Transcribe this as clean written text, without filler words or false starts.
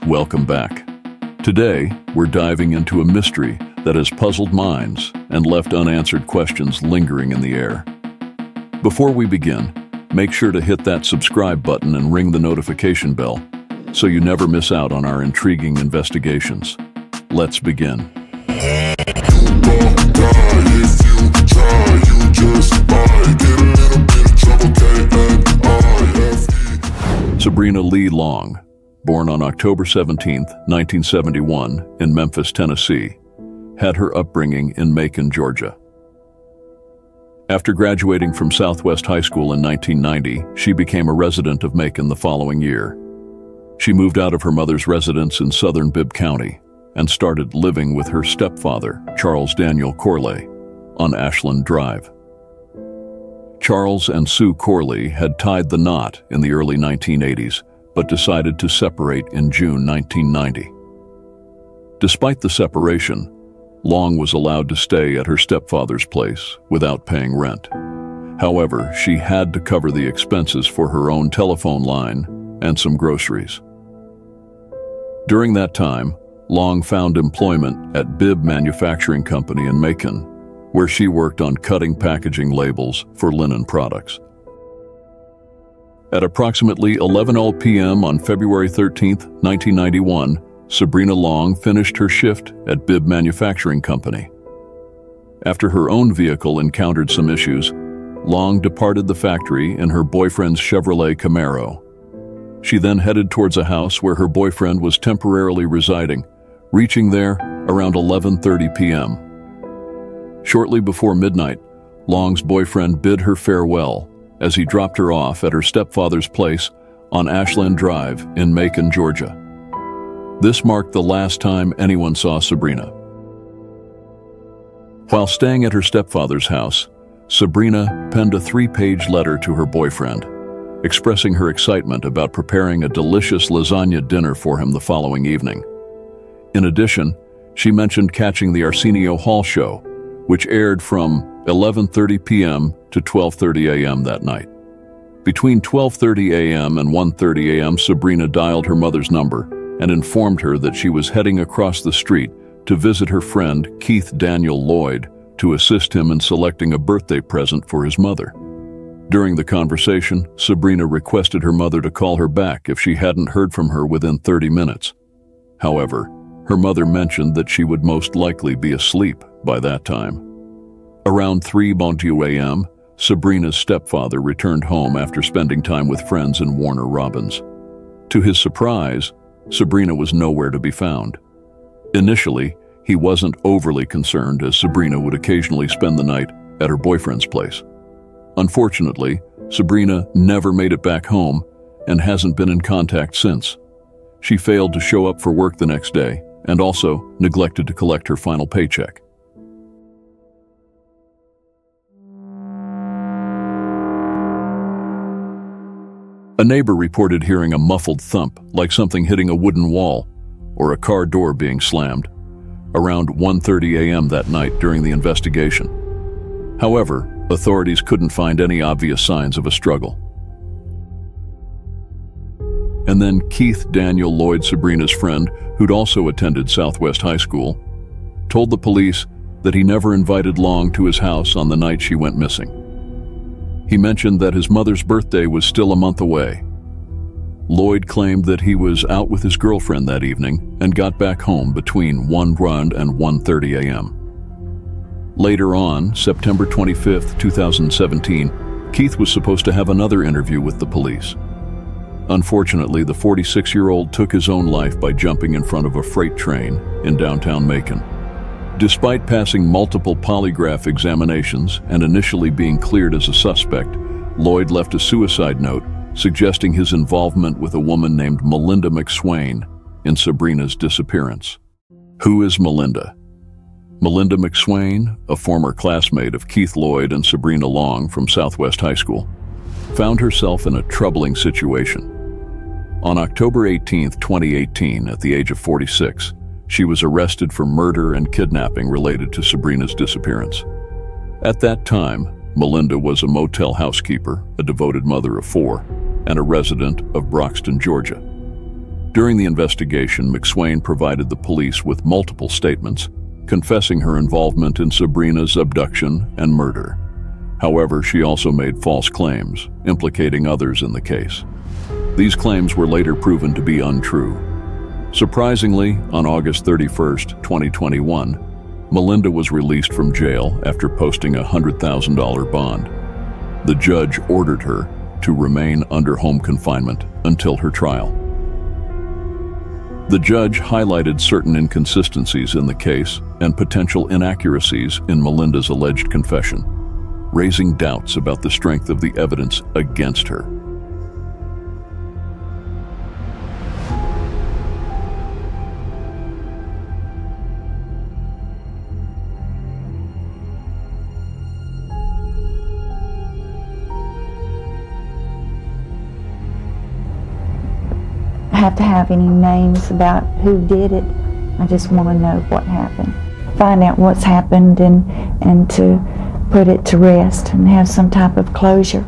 Welcome back. Today, we're diving into a mystery that has puzzled minds and left unanswered questions lingering in the air. Before we begin, make sure to hit that subscribe button and ring the notification bell so you never miss out on our intriguing investigations. Let's begin. Sabrina Lee Long, born on October 17, 1971, in Memphis, Tennessee, had her upbringing in Macon, Georgia. After graduating from Southwest High School in 1990, she became a resident of Macon the following year. She moved out of her mother's residence in southern Bibb County and started living with her stepfather, Charles Daniel Corley, on Ashland Drive. Charles and Sue Corley had tied the knot in the early 1980s, but decided to separate in June 1990. Despite the separation, Long was allowed to stay at her stepfather's place without paying rent. However, she had to cover the expenses for her own telephone line and some groceries. During that time, Long found employment at Bibb Manufacturing Company in Macon, where she worked on cutting packaging labels for linen products. At approximately 11:00 p.m. on February 13, 1991, Sabrina Long finished her shift at Bibb Manufacturing Company. After her own vehicle encountered some issues, Long departed the factory in her boyfriend's Chevrolet Camaro. She then headed towards a house where her boyfriend was temporarily residing, reaching there around 11:30 p.m. Shortly before midnight, Long's boyfriend bid her farewell as he dropped her off at her stepfather's place on Ashland Drive in Macon, Georgia. This marked the last time anyone saw Sabrina. While staying at her stepfather's house, Sabrina penned a 3-page letter to her boyfriend, expressing her excitement about preparing a delicious lasagna dinner for him the following evening. In addition, she mentioned catching the Arsenio Hall show, which aired from 11:30 p.m. to 12:30 a.m. that night. Between 12:30 a.m. and 1:30 a.m., Sabrina dialed her mother's number and informed her that she was heading across the street to visit her friend Keith Daniel Lloyd to assist him in selecting a birthday present for his mother. During the conversation, Sabrina requested her mother to call her back if she hadn't heard from her within 30 minutes. However, her mother mentioned that she would most likely be asleep by that time. Around 3:00 a.m., Sabrina's stepfather returned home after spending time with friends in Warner Robins. To his surprise, Sabrina was nowhere to be found. Initially, he wasn't overly concerned, as Sabrina would occasionally spend the night at her boyfriend's place. Unfortunately, Sabrina never made it back home and hasn't been in contact since. She failed to show up for work the next day and also neglected to collect her final paycheck. A neighbor reported hearing a muffled thump, like something hitting a wooden wall or a car door being slammed, around 1:30 a.m. that night during the investigation. However, authorities couldn't find any obvious signs of a struggle. And then Keith Daniel Lloyd, Sabrina's friend, who'd also attended Southwest High School, told the police that he never invited Long to his house on the night she went missing. He mentioned that his mother's birthday was still a month away. Lloyd claimed that he was out with his girlfriend that evening and got back home between 1:00 and 1:30 a.m. Later on, September 25, 2017, Keith was supposed to have another interview with the police. Unfortunately, the 46-year-old took his own life by jumping in front of a freight train in downtown Macon. Despite passing multiple polygraph examinations and initially being cleared as a suspect, Lloyd left a suicide note suggesting his involvement with a woman named Melinda McSwain in Sabrina's disappearance. Who is Melinda? Melinda McSwain, a former classmate of Keith Lloyd and Sabrina Long from Southwest High School, found herself in a troubling situation. On October 18, 2018, at the age of 46, she was arrested for murder and kidnapping related to Sabrina's disappearance. At that time, Melinda was a motel housekeeper, a devoted mother of 4, and a resident of Broxton, Georgia. During the investigation, McSwain provided the police with multiple statements, confessing her involvement in Sabrina's abduction and murder. However, she also made false claims, implicating others in the case. These claims were later proven to be untrue. Surprisingly, on August 31, 2021, Melinda was released from jail after posting a $100,000 bond. The judge ordered her to remain under home confinement until her trial. The judge highlighted certain inconsistencies in the case and potential inaccuracies in Melinda's alleged confession, raising doubts about the strength of the evidence against her. Have to have any names about who did it. I just want to know what happened. Find out what's happened and to put it to rest and have some type of closure.